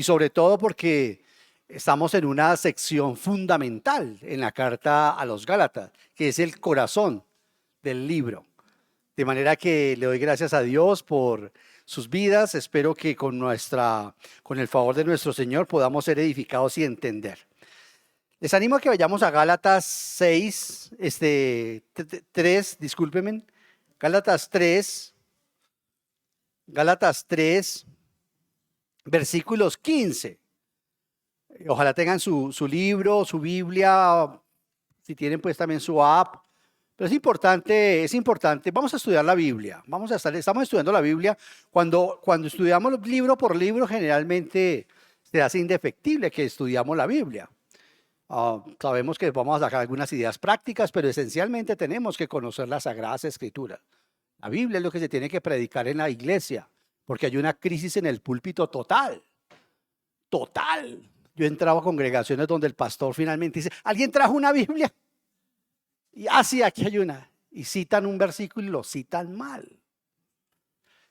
sobre todo porque estamos en una sección fundamental en la carta a los Gálatas, que es el corazón del libro. De manera que le doy gracias a Dios por sus vidas. Espero que con el favor de nuestro Señor podamos ser edificados y entender. Les animo a que vayamos a Gálatas 6, 3, discúlpenme. Gálatas 3, versículos 15. Ojalá tengan su libro, su Biblia, si tienen pues también su app. Pero es importante. Vamos a estudiar la Biblia. Estamos estudiando la Biblia. Cuando estudiamos libro por libro, generalmente se hace indefectible que estudiamos la Biblia. Sabemos que vamos a sacar algunas ideas prácticas, pero esencialmente tenemos que conocer las Sagradas Escrituras. La Biblia es lo que se tiene que predicar en la iglesia, porque hay una crisis en el púlpito total. Total. Yo he entrado a congregaciones donde el pastor finalmente dice, ¿alguien trajo una Biblia? Y así aquí hay una. Y citan un versículo y lo citan mal.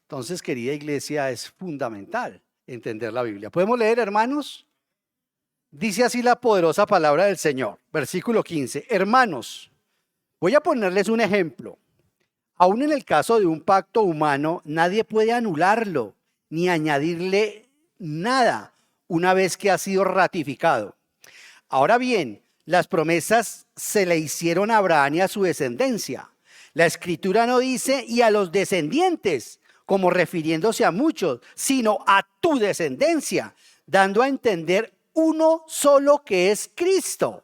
Entonces, querida iglesia, es fundamental entender la Biblia. ¿Podemos leer, hermanos? Dice así la poderosa palabra del Señor. Versículo 15. Hermanos, voy a ponerles un ejemplo. Aún en el caso de un pacto humano, nadie puede anularlo ni añadirle nada una vez que ha sido ratificado. Ahora bien, las promesas se le hicieron a Abraham y a su descendencia. La Escritura no dice y a los descendientes, como refiriéndose a muchos, sino a tu descendencia, dando a entender uno solo que es Cristo.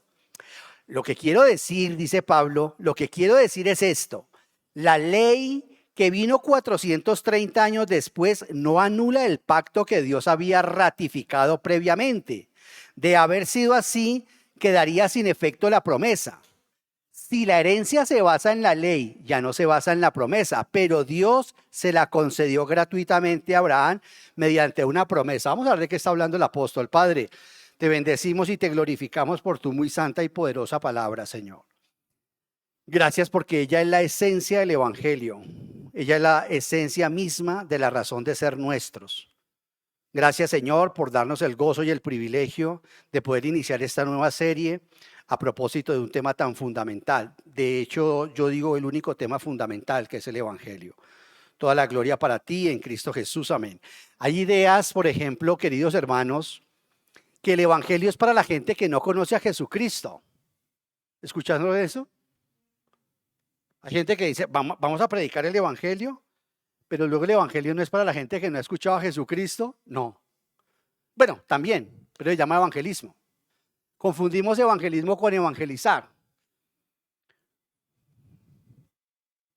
Lo que quiero decir, dice Pablo, lo que quiero decir es esto. La ley que vino 430 años después no anula el pacto que Dios había ratificado previamente. De haber sido así, quedaría sin efecto la promesa. Si la herencia se basa en la ley, ya no se basa en la promesa, pero Dios se la concedió gratuitamente a Abraham mediante una promesa. Vamos a ver de qué está hablando el apóstol. Padre, te bendecimos y te glorificamos por tu muy santa y poderosa palabra, Señor. Gracias porque ella es la esencia del Evangelio. Ella es la esencia misma de la razón de ser nuestros. Gracias, Señor, por darnos el gozo y el privilegio de poder iniciar esta nueva serie a propósito de un tema tan fundamental. De hecho, yo digo el único tema fundamental, que es el Evangelio. Toda la gloria para ti en Cristo Jesús. Amén. Hay ideas, por ejemplo, queridos hermanos, que el Evangelio es para la gente que no conoce a Jesucristo. ¿Escuchando eso? Hay gente que dice, vamos a predicar el Evangelio, pero luego el Evangelio no es para la gente que no ha escuchado a Jesucristo. No. Bueno, también, pero se llama evangelismo. Confundimos evangelismo con evangelizar.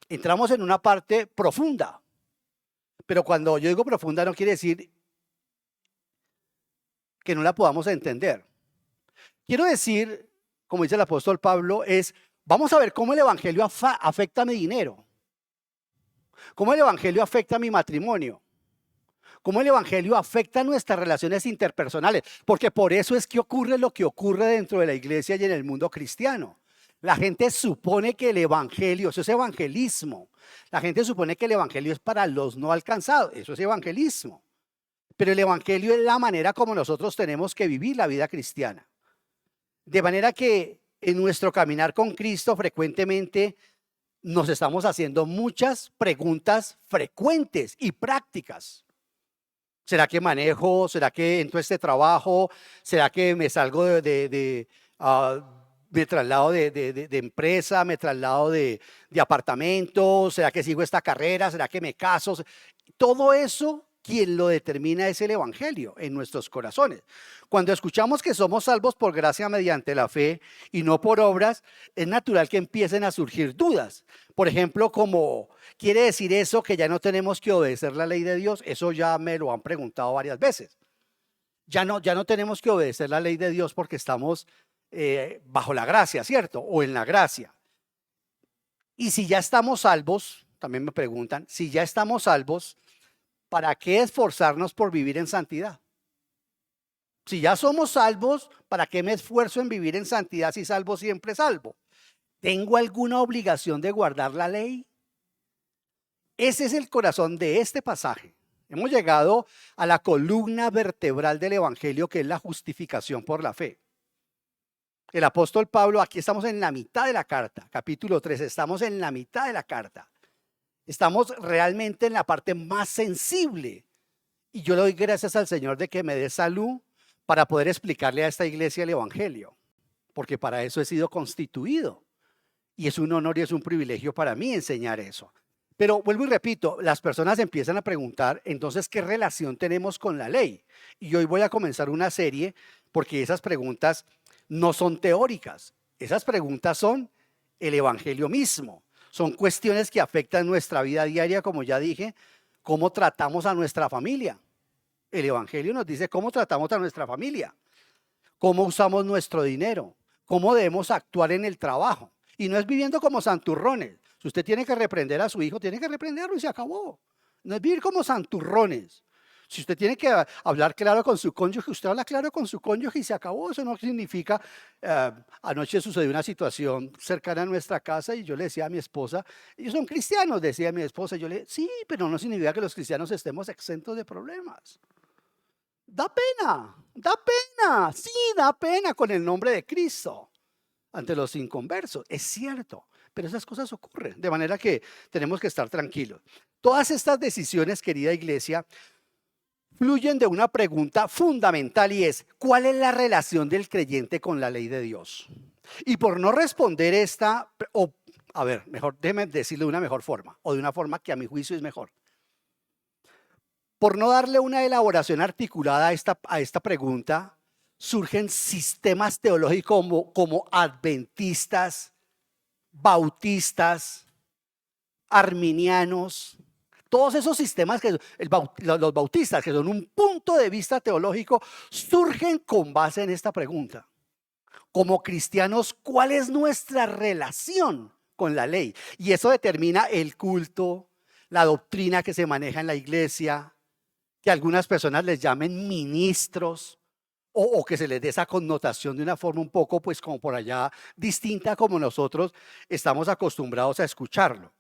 Entramos en una parte profunda, pero cuando yo digo profunda no quiere decir que no la podamos entender. Quiero decir, como dice el apóstol Pablo, vamos a ver cómo el Evangelio afecta a mi dinero. ¿Cómo el Evangelio afecta a mi matrimonio? ¿Cómo el Evangelio afecta a nuestras relaciones interpersonales? Porque por eso es que ocurre lo que ocurre dentro de la iglesia y en el mundo cristiano. La gente supone que el Evangelio, eso es evangelismo. La gente supone que el Evangelio es para los no alcanzados, eso es evangelismo. Pero el Evangelio es la manera como nosotros tenemos que vivir la vida cristiana. De manera que en nuestro caminar con Cristo frecuentemente nos estamos haciendo muchas preguntas frecuentes y prácticas. ¿Será que manejo? ¿Será que entro a este trabajo? ¿Será que me salgo me traslado de empresa? ¿Me traslado de apartamento? ¿Será que sigo esta carrera? ¿Será que me caso? Todo eso, quien lo determina es el Evangelio en nuestros corazones. Cuando escuchamos que somos salvos por gracia mediante la fe y no por obras, es natural que empiecen a surgir dudas. Por ejemplo, como quiere decir eso que ya no tenemos que obedecer la ley de Dios. Eso ya me lo han preguntado varias veces. Ya no tenemos que obedecer la ley de Dios porque estamos bajo la gracia, ¿cierto? O en la gracia. Y si ya estamos salvos, también me preguntan, si ya estamos salvos, ¿para qué esforzarnos por vivir en santidad? Si ya somos salvos, ¿para qué me esfuerzo en vivir en santidad si salvo siempre salvo? ¿Tengo alguna obligación de guardar la ley? Ese es el corazón de este pasaje. Hemos llegado a la columna vertebral del Evangelio, que es la justificación por la fe. El apóstol Pablo, aquí estamos en la mitad de la carta, capítulo 3, estamos en la mitad de la carta. Estamos realmente en la parte más sensible. Y yo le doy gracias al Señor de que me dé salud para poder explicarle a esta iglesia el Evangelio, porque para eso he sido constituido. Y es un honor y es un privilegio para mí enseñar eso. Pero vuelvo y repito, las personas empiezan a preguntar, entonces, ¿qué relación tenemos con la ley? Y hoy voy a comenzar una serie porque esas preguntas no son teóricas. Esas preguntas son el Evangelio mismo. Son cuestiones que afectan nuestra vida diaria, como ya dije, cómo tratamos a nuestra familia. El Evangelio nos dice cómo tratamos a nuestra familia, cómo usamos nuestro dinero, cómo debemos actuar en el trabajo. Y no es viviendo como santurrones. Si usted tiene que reprender a su hijo, tiene que reprenderlo y se acabó. No es vivir como santurrones. Si usted tiene que hablar claro con su cónyuge, usted habla claro con su cónyuge y se acabó. Eso no significa, anoche sucedió una situación cercana a nuestra casa y yo le decía a mi esposa, ellos son cristianos, decía mi esposa, sí, pero no significa que los cristianos estemos exentos de problemas. Da pena, sí, da pena con el nombre de Cristo ante los inconversos, es cierto, pero esas cosas ocurren, de manera que tenemos que estar tranquilos. Todas estas decisiones, querida iglesia, fluyen de una pregunta fundamental y es, ¿cuál es la relación del creyente con la ley de Dios? Y por no responder esta, mejor déjeme decirlo de una mejor forma, o de una forma que a mi juicio es mejor. Por no darle una elaboración articulada a esta pregunta, surgen sistemas teológicos como adventistas, bautistas, arminianos, todos esos sistemas, los bautistas, que son un punto de vista teológico, surgen con base en esta pregunta. Como cristianos, ¿cuál es nuestra relación con la ley? Y eso determina el culto, la doctrina que se maneja en la iglesia, que algunas personas les llamen ministros, o que se les dé esa connotación de una forma un poco, pues como por allá, distinta como nosotros estamos acostumbrados a escucharlo.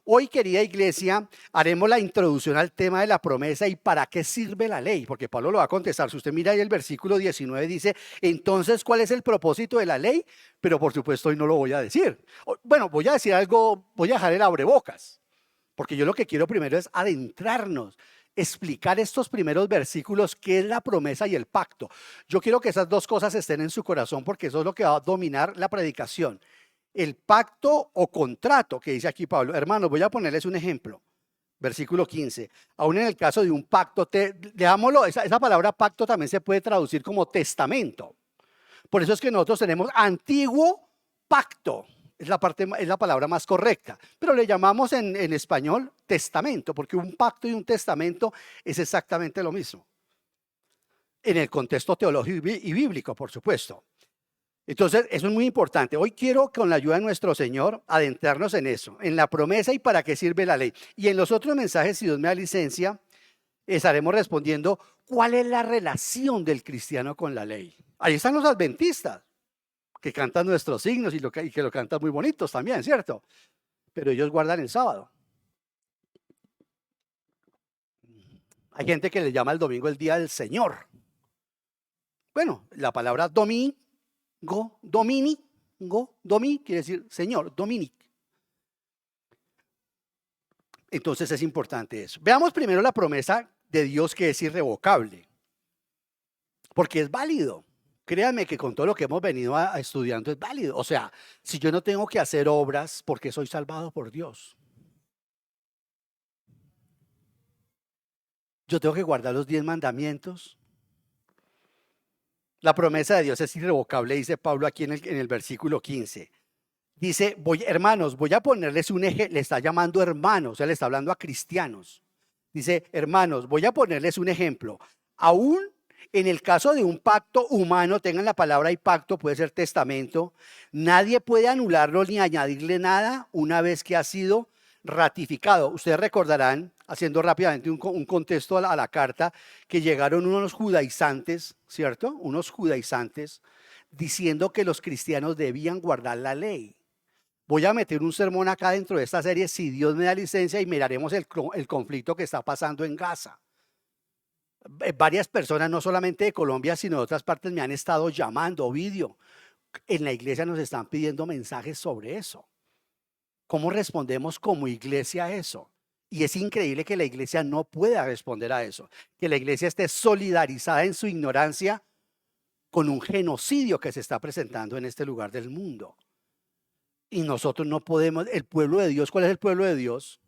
Hoy, querida iglesia, haremos la introducción al tema de la promesa y para qué sirve la ley, porque Pablo lo va a contestar. Si usted mira ahí el versículo 19 dice, entonces, ¿cuál es el propósito de la ley? Pero por supuesto hoy no lo voy a decir. Bueno, voy a decir algo, voy a dejar el abrebocas, porque yo lo que quiero primero es adentrarnos, explicar estos primeros versículos, qué es la promesa y el pacto. Yo quiero que esas dos cosas estén en su corazón porque eso es lo que va a dominar la predicación. El pacto o contrato que dice aquí Pablo. Hermanos, voy a ponerles un ejemplo. Versículo 15. Aún en el caso de un pacto, leámoslo, esa palabra pacto también se puede traducir como testamento. Por eso es que nosotros tenemos antiguo pacto. Es la palabra más correcta, pero le llamamos en español testamento, porque un pacto y un testamento es exactamente lo mismo, en el contexto teológico y bíblico, por supuesto. Entonces, eso es muy importante. Hoy quiero, con la ayuda de nuestro Señor, adentrarnos en eso, en la promesa y para qué sirve la ley. Y en los otros mensajes, si Dios me da licencia, estaremos respondiendo cuál es la relación del cristiano con la ley. Ahí están los adventistas, que cantan nuestros signos y que lo cantan muy bonitos también, ¿cierto? Pero ellos guardan el sábado. Hay gente que le llama el domingo el día del Señor. Bueno, la palabra domi quiere decir Señor, Dominic. Entonces es importante eso. Veamos primero la promesa de Dios, que es irrevocable, porque es válido. Créanme que con todo lo que hemos venido estudiando es válido. O sea, si yo no tengo que hacer obras porque soy salvado por Dios, yo tengo que guardar los 10 mandamientos. La promesa de Dios es irrevocable, dice Pablo aquí en el versículo 15. Dice, hermanos, voy a ponerles un eje, le está llamando hermanos, o sea, le está hablando a cristianos. Dice, hermanos, voy a ponerles un ejemplo. Aún en el caso de un pacto humano, tengan la palabra y pacto, puede ser testamento, nadie puede anularlo ni añadirle nada una vez que ha sido ratificado. Ustedes recordarán, haciendo rápidamente un contexto a la carta, que llegaron unos judaizantes, ¿cierto? Unos judaizantes diciendo que los cristianos debían guardar la ley. Voy a meter un sermón acá dentro de esta serie, si Dios me da licencia, y miraremos el conflicto que está pasando en Gaza. Varias personas, no solamente de Colombia, sino de otras partes, me han estado llamando, Ovidio. En la iglesia nos están pidiendo mensajes sobre eso. ¿Cómo respondemos como iglesia a eso? Y es increíble que la iglesia no pueda responder a eso, que la iglesia esté solidarizada en su ignorancia con un genocidio que se está presentando en este lugar del mundo. Y nosotros no podemos, el pueblo de Dios, ¿cuál es el pueblo de Dios?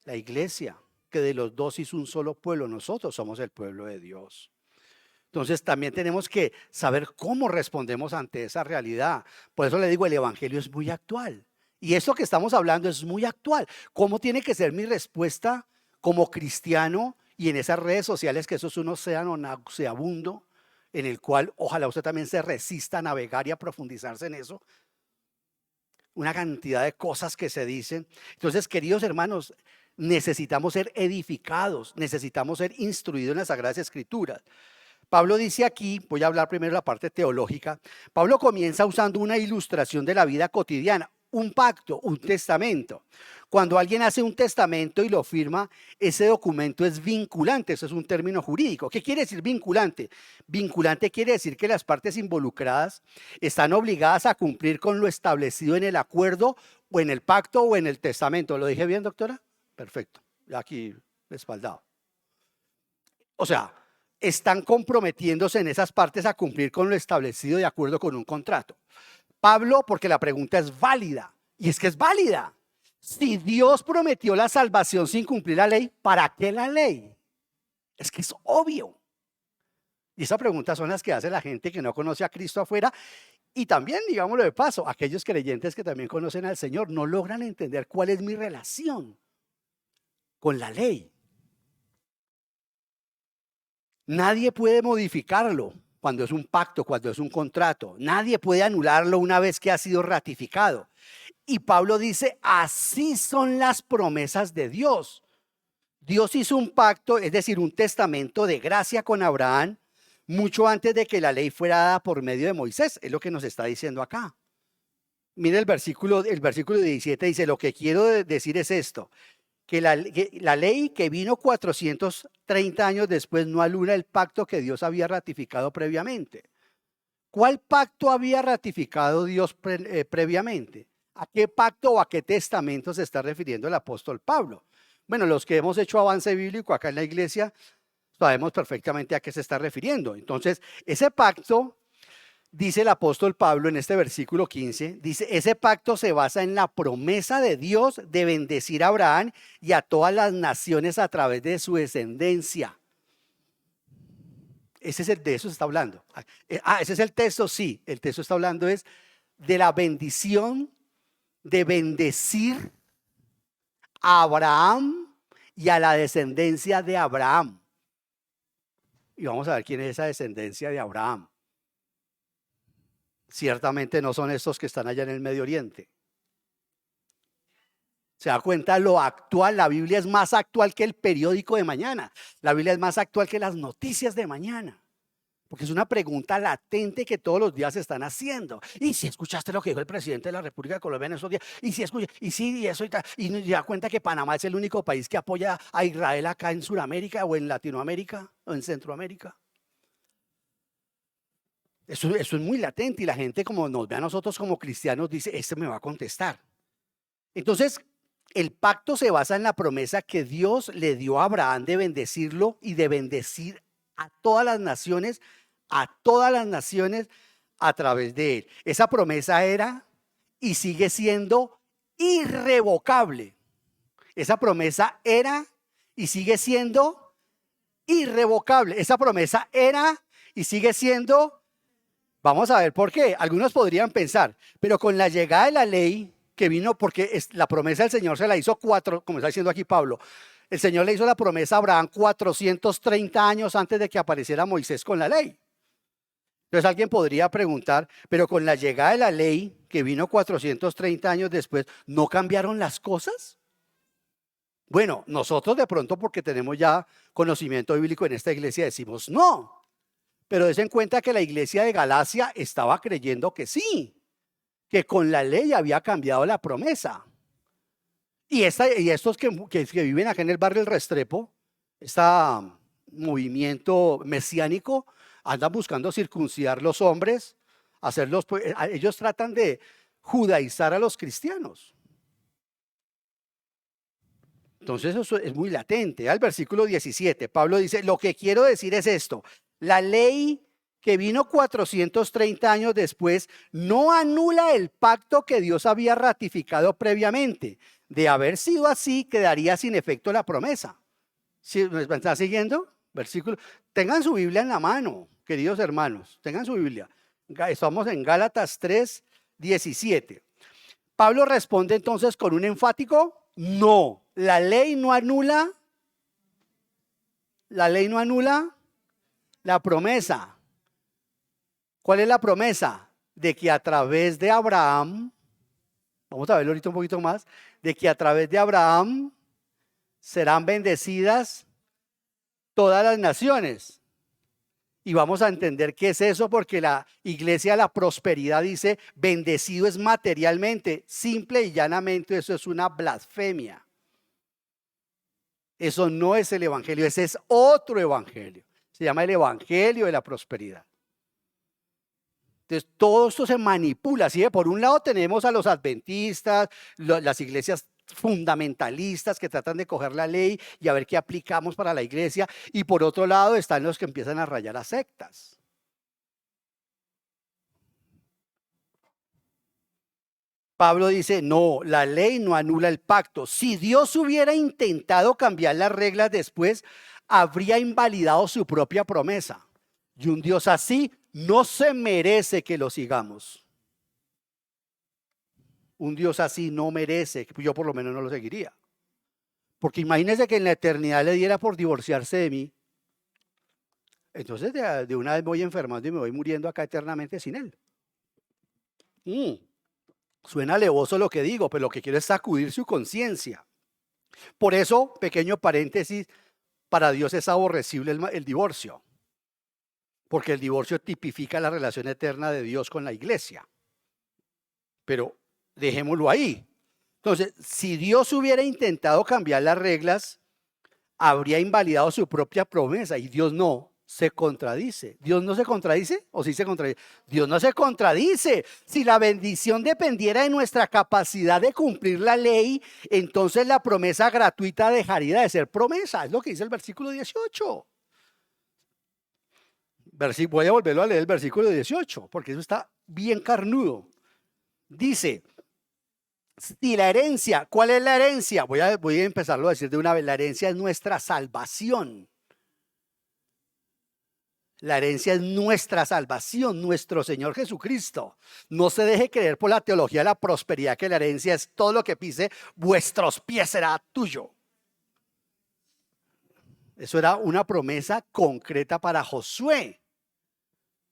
La iglesia, que de los dos hizo un solo pueblo, nosotros somos el pueblo de Dios. Entonces también tenemos que saber cómo respondemos ante esa realidad. Por eso le digo, el evangelio es muy actual. Y esto que estamos hablando es muy actual. ¿Cómo tiene que ser mi respuesta como cristiano y en esas redes sociales que eso es un océano nauseabundo, en el cual ojalá usted también se resista a navegar y a profundizarse en eso? Una cantidad de cosas que se dicen. Entonces, queridos hermanos, necesitamos ser edificados, necesitamos ser instruidos en las Sagradas Escrituras. Pablo dice aquí, voy a hablar primero de la parte teológica. Pablo comienza usando una ilustración de la vida cotidiana, un pacto, un testamento. Cuando alguien hace un testamento y lo firma, ese documento es vinculante, eso es un término jurídico. ¿Qué quiere decir vinculante? Vinculante quiere decir que las partes involucradas están obligadas a cumplir con lo establecido en el acuerdo o en el pacto o en el testamento. ¿Lo dije bien, doctora? Perfecto, aquí respaldado. O sea, están comprometiéndose en esas partes a cumplir con lo establecido de acuerdo con un contrato. Pablo, porque la pregunta es válida, y es que es válida. Si Dios prometió la salvación sin cumplir la ley, ¿para qué la ley? Es que es obvio. Y esas preguntas son las que hace la gente que no conoce a Cristo afuera. Y también, digámoslo de paso, aquellos creyentes que también conocen al Señor no logran entender cuál es mi relación con la ley. Nadie puede modificarlo cuando es un pacto, cuando es un contrato. Nadie puede anularlo una vez que ha sido ratificado. Y Pablo dice, así son las promesas de Dios. Dios hizo un pacto, es decir, un testamento de gracia con Abraham, mucho antes de que la ley fuera dada por medio de Moisés. Es lo que nos está diciendo acá. Mire el versículo 17 dice, lo que quiero decir es esto. Que la ley que vino 430 años después no anula el pacto que Dios había ratificado previamente. ¿Cuál pacto había ratificado Dios previamente? ¿A qué pacto o a qué testamento se está refiriendo el apóstol Pablo? Bueno, los que hemos hecho avance bíblico acá en la iglesia sabemos perfectamente a qué se está refiriendo. Entonces, ese pacto, dice el apóstol Pablo en este versículo 15, dice, ese pacto se basa en la promesa de Dios de bendecir a Abraham y a todas las naciones a través de su descendencia. De eso se está hablando. Ese es el texto, sí. El texto está hablando es de la bendición de bendecir a Abraham y a la descendencia de Abraham. Y vamos a ver quién es esa descendencia de Abraham. Ciertamente no son estos que están allá en el Medio Oriente. Se da cuenta lo actual, la Biblia es más actual que el periódico de mañana. La Biblia es más actual que las noticias de mañana. Porque es una pregunta latente que todos los días se están haciendo. ¿Y si escuchaste lo que dijo el presidente de la República de Colombia en esos días? ¿Y si escuché? ¿Y sí? ¿Y eso? ¿Y nos da cuenta que Panamá es el único país que apoya a Israel acá en Sudamérica o en Latinoamérica o en Centroamérica? Eso es muy latente y la gente, como nos ve a nosotros como cristianos, dice, este me va a contestar. Entonces, el pacto se basa en la promesa que Dios le dio a Abraham de bendecirlo y de bendecir a todas las naciones a través de él. Esa promesa era y sigue siendo irrevocable. Esa promesa era y sigue siendo irrevocable. Esa promesa era y sigue siendo, vamos a ver por qué. Algunos podrían pensar, pero con la llegada de la ley que vino, porque la promesa del Señor se la hizo como está diciendo aquí Pablo, el Señor le hizo la promesa a Abraham 430 años antes de que apareciera Moisés con la ley. Entonces alguien podría preguntar, pero con la llegada de la ley que vino 430 años después, ¿no cambiaron las cosas? Bueno, nosotros de pronto porque tenemos ya conocimiento bíblico en esta iglesia decimos no, pero des en cuenta que la iglesia de Galacia estaba creyendo que sí, que con la ley había cambiado la promesa. Y estos que viven acá en el barrio El Restrepo, esta movimiento mesiánico, andan buscando circuncidar los hombres, hacerlos, ellos tratan de judaizar a los cristianos. Entonces eso es muy latente. Al versículo 17, Pablo dice, lo que quiero decir es esto, la ley que vino 430 años después no anula el pacto que Dios había ratificado previamente. De haber sido así, quedaría sin efecto la promesa. ¿Sí, me están siguiendo? Versículo. Tengan su Biblia en la mano, queridos hermanos, tengan su Biblia. Estamos en Gálatas 3, 17. Pablo responde entonces con un enfático no. La ley no anula la promesa. ¿Cuál es la promesa? De que a través de Abraham, vamos a verlo ahorita un poquito más, de que a través de Abraham serán bendecidas todas las naciones. Y vamos a entender qué es eso, porque la iglesia de la prosperidad dice, bendecido es materialmente, simple y llanamente, eso es una blasfemia. Eso no es el evangelio, ese es otro evangelio. Se llama el evangelio de la prosperidad. Entonces, todo esto se manipula, ¿sí? Por un lado tenemos a los adventistas, las iglesias fundamentalistas que tratan de coger la ley y a ver qué aplicamos para la iglesia, y por otro lado están los que empiezan a rayar a sectas. Pablo dice, no, la ley no anula el pacto. Si Dios hubiera intentado cambiar las reglas después, habría invalidado su propia promesa. Y un Dios así no se merece que lo sigamos. Un Dios así no merece, yo por lo menos no lo seguiría. Porque imagínense que en la eternidad le diera por divorciarse de mí. Entonces de una vez voy enfermando y me voy muriendo acá eternamente sin él. Suena alevoso lo que digo, pero lo que quiero es sacudir su conciencia. Por eso, pequeño paréntesis, para Dios es aborrecible el divorcio. Porque el divorcio tipifica la relación eterna de Dios con la iglesia. Pero dejémoslo ahí. Entonces, si Dios hubiera intentado cambiar las reglas, habría invalidado su propia promesa, y Dios no se contradice. ¿Dios no se contradice o sí se contradice? Dios no se contradice. Si la bendición dependiera de nuestra capacidad de cumplir la ley, entonces la promesa gratuita dejaría de ser promesa. Es lo que dice el versículo 18. Voy a volverlo a leer el versículo 18, porque eso está bien carnudo. Dice, si la herencia, ¿cuál es la herencia? Voy a empezarlo a decir de una vez. La herencia es nuestra salvación. La herencia es nuestra salvación, nuestro Señor Jesucristo. No se deje creer por la teología de la prosperidad que la herencia es todo lo que pise vuestros pies será tuyo. Eso era una promesa concreta para Josué.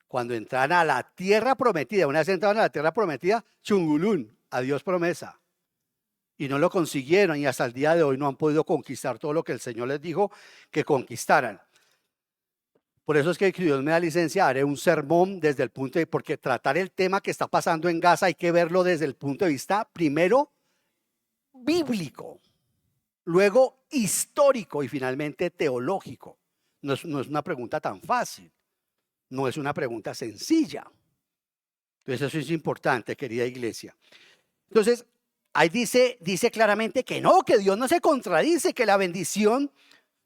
Cuando entraron a la tierra prometida, una vez entraron a la tierra prometida, chungulún, adiós promesa. Y no lo consiguieron, y hasta el día de hoy no han podido conquistar todo lo que el Señor les dijo que conquistaran. Por eso es que Dios me da licencia, haré un sermón desde el punto de, porque tratar el tema que está pasando en Gaza hay que verlo desde el punto de vista, primero, bíblico, luego histórico y finalmente teológico. No es una pregunta tan fácil, no es una pregunta sencilla. Entonces eso es importante, querida iglesia. Entonces, ahí dice claramente que no, que Dios no se contradice, que la bendición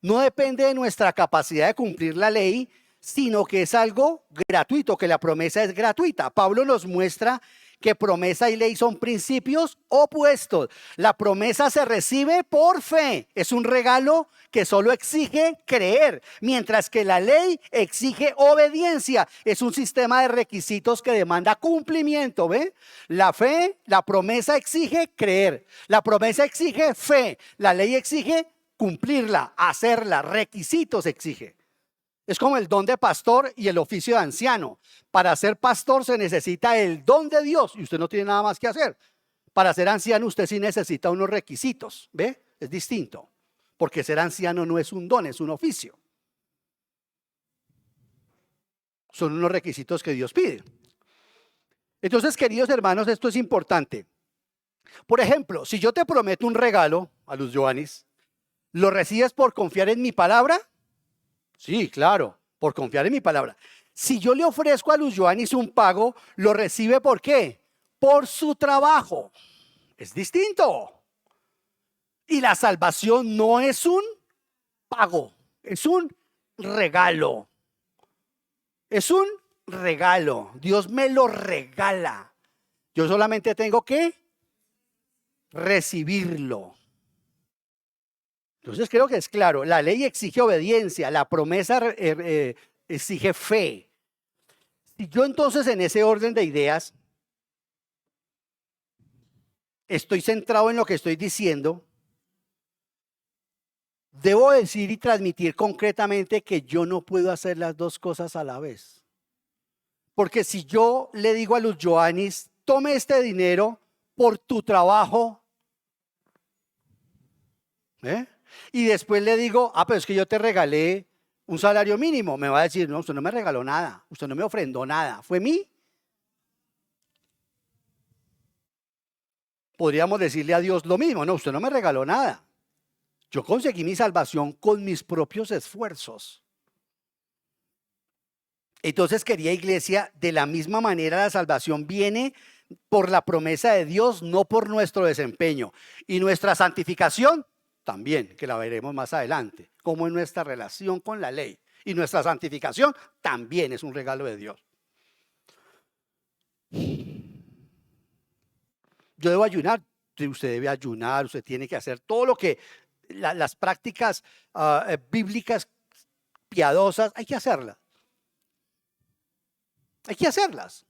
no depende de nuestra capacidad de cumplir la ley, sino que es algo gratuito, que la promesa es gratuita. Pablo nos muestra que promesa y ley son principios opuestos. La promesa se recibe por fe, es un regalo que solo exige creer, mientras que la ley exige obediencia, es un sistema de requisitos que demanda cumplimiento. ¿Ve? La fe, la promesa exige creer, la promesa exige fe, la ley exige cumplirla, hacerla, requisitos exige. Es como el don de pastor y el oficio de anciano. Para ser pastor se necesita el don de Dios y usted no tiene nada más que hacer. Para ser anciano usted sí necesita unos requisitos. ¿Ve? Es distinto. Porque ser anciano no es un don, es un oficio. Son unos requisitos que Dios pide. Entonces, queridos hermanos, esto es importante. Por ejemplo, si yo te prometo un regalo, a los Joanis, ¿lo recibes por confiar en mi palabra? Sí, claro, por confiar en mi palabra. Si yo le ofrezco a Luz Joanis un pago, ¿lo recibe por qué? Por su trabajo. Es distinto. Y la salvación no es un pago, es un regalo. Es un regalo. Dios me lo regala. Yo solamente tengo que recibirlo. Entonces creo que es claro, la ley exige obediencia, la promesa exige fe. Si yo entonces en ese orden de ideas estoy centrado en lo que estoy diciendo, debo decir y transmitir concretamente que yo no puedo hacer las dos cosas a la vez. Porque si yo le digo a Luz Joanis, tome este dinero por tu trabajo, y después le digo, pero es que yo te regalé un salario mínimo, me va a decir, no, usted no me regaló nada, usted no me ofrendó nada, fue mí. Podríamos decirle a Dios lo mismo, no, usted no me regaló nada. Yo conseguí mi salvación con mis propios esfuerzos. Entonces, querida iglesia, de la misma manera la salvación viene por la promesa de Dios, no por nuestro desempeño. Y nuestra santificación también, que la veremos más adelante, como en nuestra relación con la ley. Y nuestra santificación también es un regalo de Dios. Yo debo ayunar, usted debe ayunar, usted tiene que hacer todo lo que las prácticas bíblicas piadosas, hay que hacerlas. Hay que hacerlas.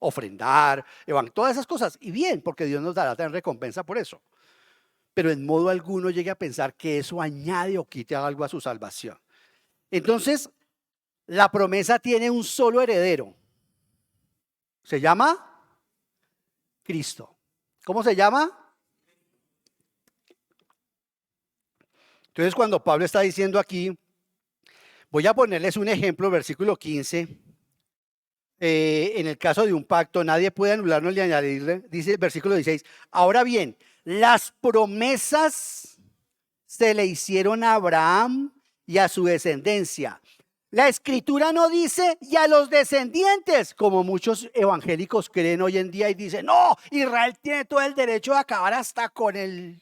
Ofrendar, todas esas cosas. Y bien, porque Dios nos dará también recompensa por eso. Pero en modo alguno llegue a pensar que eso añade o quite algo a su salvación. Entonces, la promesa tiene un solo heredero. Se llama Cristo. ¿Cómo se llama? Entonces, cuando Pablo está diciendo aquí, voy a ponerles un ejemplo, versículo 15. En el caso de un pacto, nadie puede anularlo ni añadirle, dice el versículo 16. Ahora bien, las promesas se le hicieron a Abraham y a su descendencia. La escritura no dice y a los descendientes, como muchos evangélicos creen hoy en día y dicen, no, Israel tiene todo el derecho de acabar hasta con el...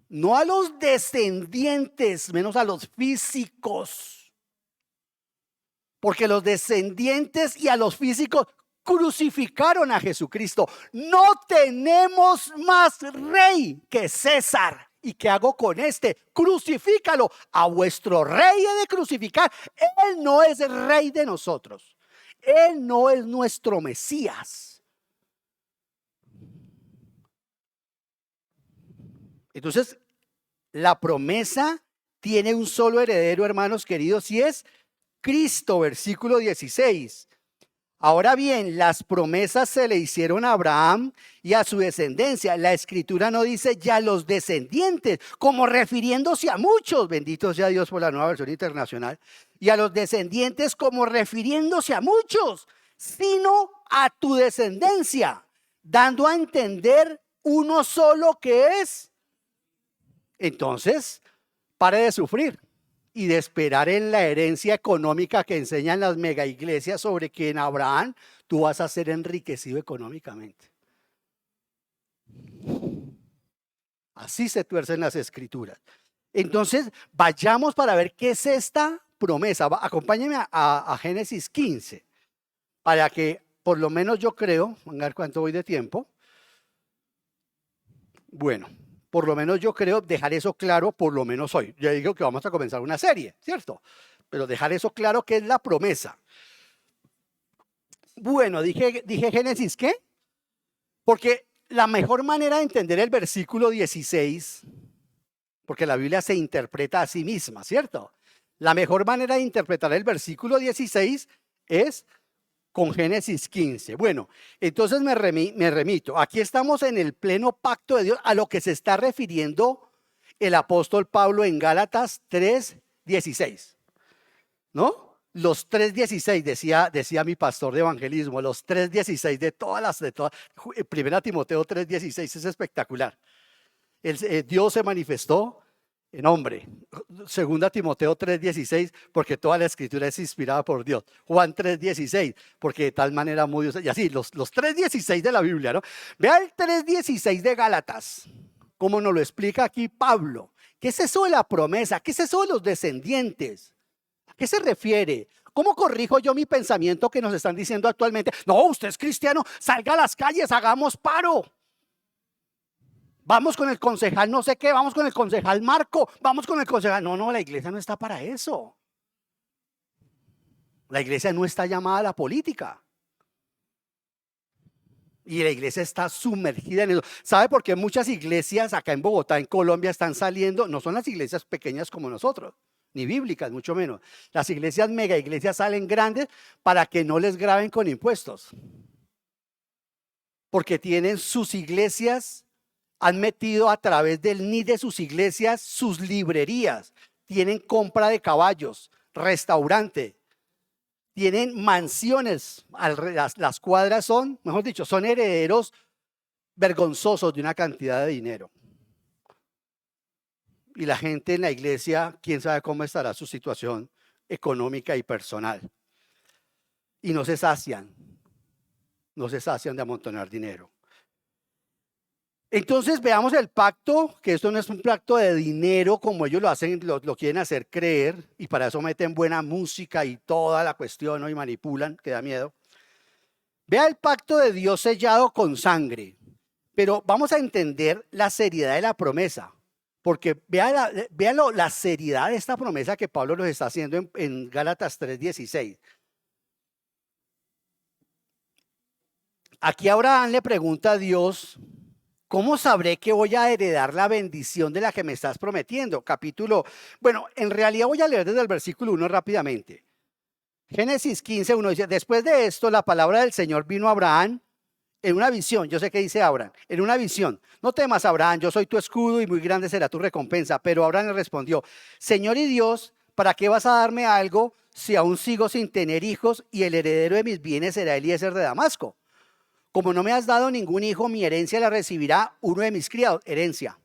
No a los descendientes, menos a los físicos. Porque los descendientes y a los físicos crucificaron a Jesucristo. No tenemos más rey que César. ¿Y qué hago con este? Crucifícalo. A vuestro rey he de crucificar. Él no es rey de nosotros. Él no es nuestro Mesías. Entonces, la promesa tiene un solo heredero, hermanos queridos, y es Cristo, versículo 16. Ahora bien, las promesas se le hicieron a Abraham y a su descendencia. La escritura no dice ya los descendientes, como refiriéndose a muchos, bendito sea Dios por la Nueva Versión Internacional, y a los descendientes como refiriéndose a muchos, sino a tu descendencia, dando a entender uno solo que es. Entonces, pare de sufrir y de esperar en la herencia económica que enseñan las mega iglesias sobre que en Abraham tú vas a ser enriquecido económicamente. Así se tuercen las escrituras. Entonces, vayamos para ver qué es esta promesa. Acompáñenme a Génesis 15, para que por lo menos yo creo, a ver cuánto voy de tiempo. Bueno, por lo menos yo creo dejar eso claro, por lo menos hoy. Ya digo que vamos a comenzar una serie, ¿cierto? Pero dejar eso claro que es la promesa. Bueno, dije Génesis, ¿qué? Porque la mejor manera de entender el versículo 16, porque la Biblia se interpreta a sí misma, ¿cierto? La mejor manera de interpretar el versículo 16 es con Génesis 15. Bueno, entonces me remito. Aquí estamos en el pleno pacto de Dios, a lo que se está refiriendo el apóstol Pablo en Gálatas 3:16. ¿No? Los 3:16, decía mi pastor de evangelismo, los 3:16 de todas. Primera Timoteo 3:16 es espectacular. Dios se manifestó en hombre. Segunda Timoteo 3:16, porque toda la escritura es inspirada por Dios. Juan 3:16, porque de tal manera amó Dios. Y así, los 3:16 de la Biblia, ¿no? Vea el 3:16 de Gálatas, como nos lo explica aquí Pablo. ¿Qué es eso de la promesa? ¿Qué es eso de los descendientes? ¿A qué se refiere? ¿Cómo corrijo yo mi pensamiento que nos están diciendo actualmente? No, usted es cristiano, salga a las calles, hagamos paro. Vamos con el concejal no sé qué, vamos con el concejal Marco, vamos con el concejal. No, la iglesia no está para eso. La iglesia no está llamada a la política. Y la iglesia está sumergida en eso. ¿Sabe por qué muchas iglesias acá en Bogotá, en Colombia, están saliendo? No son las iglesias pequeñas como nosotros, ni bíblicas, mucho menos. Las iglesias mega iglesias salen grandes para que no les graben con impuestos. Porque tienen sus iglesias, han metido a través del NID de sus iglesias sus librerías, tienen compra de caballos, restaurante, tienen mansiones, las cuadras son, mejor dicho, son herederos vergonzosos de una cantidad de dinero. Y la gente en la iglesia, quién sabe cómo estará su situación económica y personal. Y no se sacian de amontonar dinero. Entonces veamos el pacto, que esto no es un pacto de dinero como ellos lo hacen, lo quieren hacer creer, y para eso meten buena música y toda la cuestión, ¿no? Y manipulan, que da miedo. Vea el pacto de Dios sellado con sangre, pero vamos a entender la seriedad de la promesa, porque vea la seriedad de esta promesa que Pablo nos está haciendo en Gálatas 3:16. Aquí Abraham le pregunta a Dios: ¿cómo sabré que voy a heredar la bendición de la que me estás prometiendo? Bueno, en realidad voy a leer desde el versículo 1 rápidamente. Génesis 15:1 dice: después de esto, la palabra del Señor vino a Abraham en una visión. Yo sé que dice Abraham, en una visión. No temas, Abraham, yo soy tu escudo y muy grande será tu recompensa. Pero Abraham le respondió: Señor y Dios, ¿para qué vas a darme algo si aún sigo sin tener hijos y el heredero de mis bienes será Eliezer de Damasco? Como no me has dado ningún hijo, mi herencia la recibirá uno de mis criados. Herencia.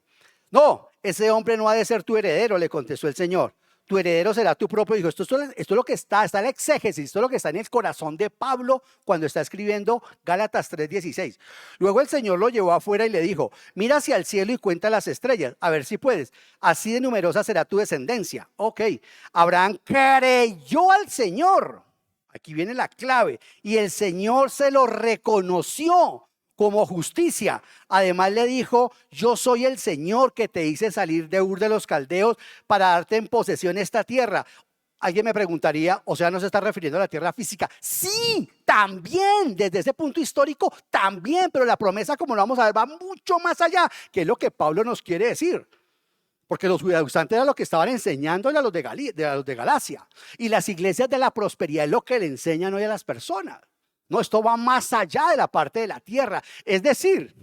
No, ese hombre no ha de ser tu heredero, le contestó el Señor. Tu heredero será tu propio hijo. Esto es lo que está en la exégesis, esto es lo que está en el corazón de Pablo cuando está escribiendo Gálatas 3:16. Luego el Señor lo llevó afuera y le dijo: mira hacia el cielo y cuenta las estrellas, a ver si puedes. Así de numerosa será tu descendencia. Ok, Abraham creyó al Señor. Aquí viene la clave. Y el Señor se lo reconoció como justicia. Además le dijo: yo soy el Señor que te hice salir de Ur de los Caldeos para darte en posesión esta tierra. Alguien me preguntaría, o sea, ¿no se está refiriendo a la tierra física? Sí, también, desde ese punto histórico, también, pero la promesa, como lo vamos a ver, va mucho más allá, que es lo que Pablo nos quiere decir. Porque los judaizantes eran lo que estaban enseñándole a los de Galacia. Y las iglesias de la prosperidad es lo que le enseñan hoy a las personas. No, esto va más allá de la parte de la tierra. Es decir,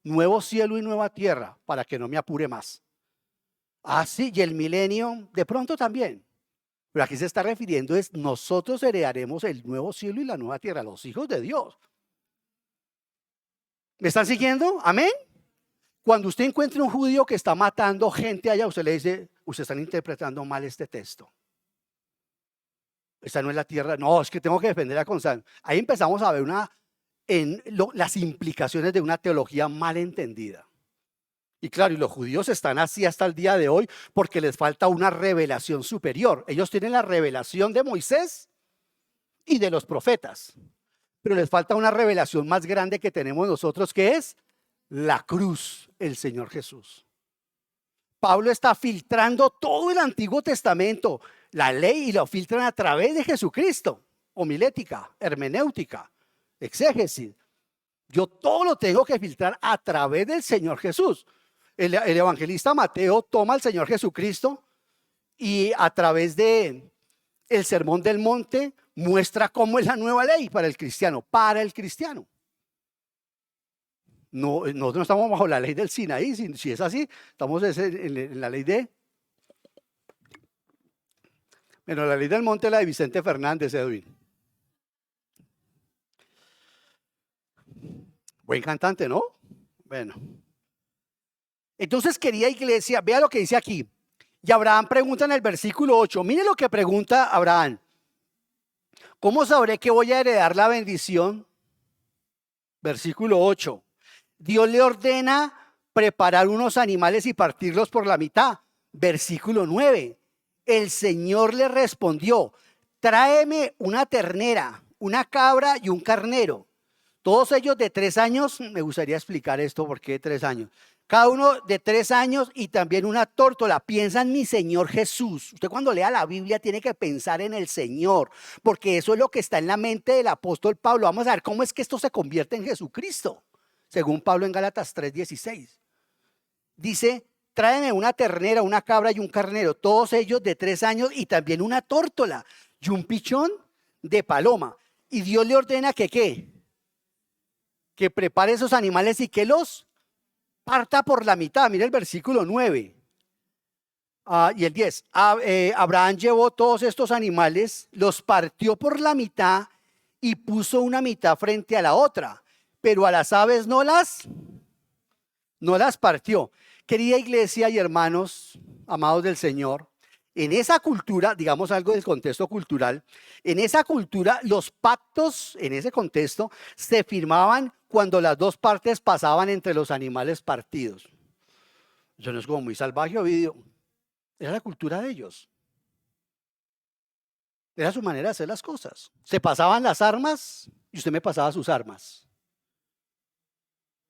nuevo cielo y nueva tierra, para que no me apure más. Así, y el milenio, de pronto también. Pero aquí se está refiriendo es: nosotros heredaremos el nuevo cielo y la nueva tierra, los hijos de Dios. ¿Me están siguiendo? Amén. Cuando usted encuentre un judío que está matando gente allá, usted le dice: usted está interpretando mal este texto. Esta no es la tierra. No, es que tengo que defender a Constantino. Ahí empezamos a ver las implicaciones de una teología mal entendida. Y claro, y los judíos están así hasta el día de hoy porque les falta una revelación superior. Ellos tienen la revelación de Moisés y de los profetas, pero les falta una revelación más grande que tenemos nosotros, que es la cruz, el Señor Jesús. Pablo está filtrando todo el Antiguo Testamento, la ley, y lo filtran a través de Jesucristo. Homilética, hermenéutica, exégesis. Yo todo lo tengo que filtrar a través del Señor Jesús. El evangelista Mateo toma al Señor Jesucristo y a través de el Sermón del Monte muestra cómo es la nueva ley para el cristiano, No, nosotros no estamos bajo la ley del Sinaí. Si es así, estamos en la ley de... Bueno, la ley del monte es la de Vicente Fernández, Edwin. Buen cantante, ¿no? Bueno. Entonces, querida iglesia, vea lo que dice aquí. Y Abraham pregunta en el versículo 8. Mire lo que pregunta Abraham. ¿Cómo sabré que voy a heredar la bendición? Versículo 8. Dios le ordena preparar unos animales y partirlos por la mitad. Versículo 9. El Señor le respondió, tráeme una ternera, una cabra y un carnero. Todos ellos de 3 años. Me gustaría explicar esto, ¿por qué 3 años? Cada uno de 3 años y también una tórtola. Piensa en mi Señor Jesús. Usted cuando lea la Biblia tiene que pensar en el Señor, porque eso es lo que está en la mente del apóstol Pablo. Vamos a ver cómo es que esto se convierte en Jesucristo, según Pablo en Gálatas 3:16. Dice, tráeme una ternera, una cabra y un carnero, todos ellos de 3 años y también una tórtola y un pichón de paloma. Y Dios le ordena que ¿qué? Que prepare esos animales y que los parta por la mitad. Mira el versículo 9 y el 10. Abraham llevó todos estos animales, los partió por la mitad y puso una mitad frente a la otra, pero a las aves no las partió. Querida iglesia y hermanos, amados del Señor, en esa cultura, digamos algo del contexto cultural, en esa cultura los pactos, en ese contexto, se firmaban cuando las dos partes pasaban entre los animales partidos. Eso no es como muy salvaje, Ovidio. Era la cultura de ellos. Era su manera de hacer las cosas. Se pasaban las armas y usted me pasaba sus armas.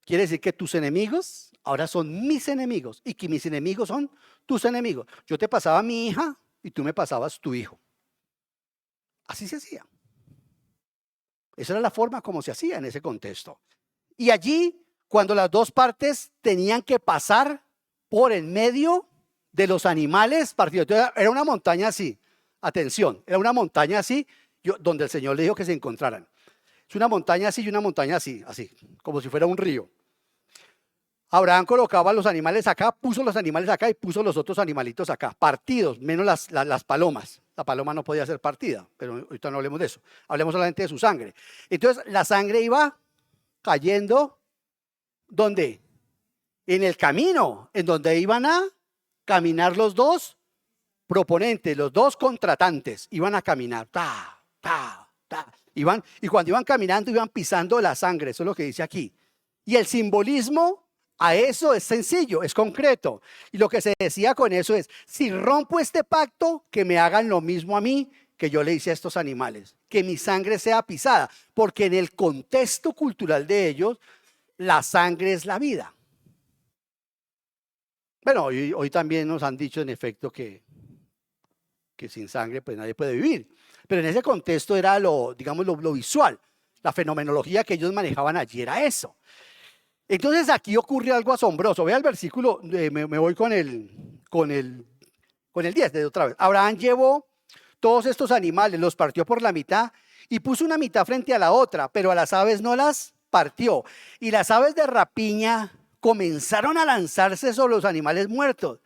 Quiere decir que tus enemigos ahora son mis enemigos y que mis enemigos son tus enemigos. Yo te pasaba a mi hija y tú me pasabas tu hijo. Así se hacía. Esa era la forma como se hacía en ese contexto. Y allí, cuando las dos partes tenían que pasar por el medio de los animales partidos. Era una montaña así. Atención, era una montaña así, donde el Señor le dijo que se encontraran. Es una montaña así y una montaña así, así, como si fuera un río. Abraham colocaba los animales acá, puso los animales acá y puso los otros animalitos acá, partidos, menos las palomas. La paloma no podía ser partida, pero ahorita no hablemos de eso. Hablemos solamente de su sangre. Entonces, la sangre iba cayendo, ¿dónde? En el camino, en donde iban a caminar los dos proponentes, los dos contratantes, iban a caminar, iban, y cuando iban caminando iban pisando la sangre, eso es lo que dice aquí. Y el simbolismo a eso es sencillo, es concreto. Y lo que se decía con eso es, si rompo este pacto, que me hagan lo mismo a mí que yo le hice a estos animales, que mi sangre sea pisada, porque en el contexto cultural de ellos, la sangre es la vida. Bueno, hoy también nos han dicho en efecto que sin sangre pues nadie puede vivir. Pero en ese contexto era digamos, lo visual. La fenomenología que ellos manejaban allí era eso. Entonces aquí ocurre algo asombroso. Vea el versículo, me voy con el 10 de otra vez. Abraham llevó todos estos animales, los partió por la mitad y puso una mitad frente a la otra, pero a las aves no las partió. Y las aves de rapiña comenzaron a lanzarse sobre los animales muertos.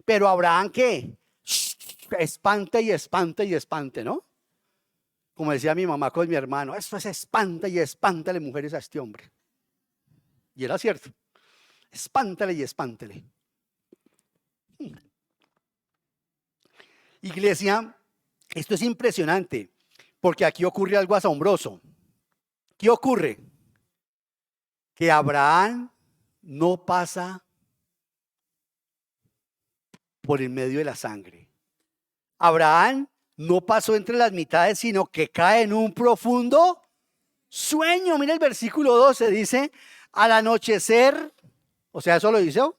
Pero Abraham, ¿qué? Espante y espante y espante, ¿no? Como decía mi mamá con mi hermano, esto es espanta y espántale mujeres a este hombre. Y era cierto, espántale y espántale. Iglesia, esto es impresionante, porque aquí ocurre algo asombroso. ¿Qué ocurre? Que Abraham no pasa por el medio de la sangre. Abraham no pasó entre las mitades, sino que cae en un profundo sueño. Mira el versículo 12, dice, al anochecer, o sea, eso lo hizo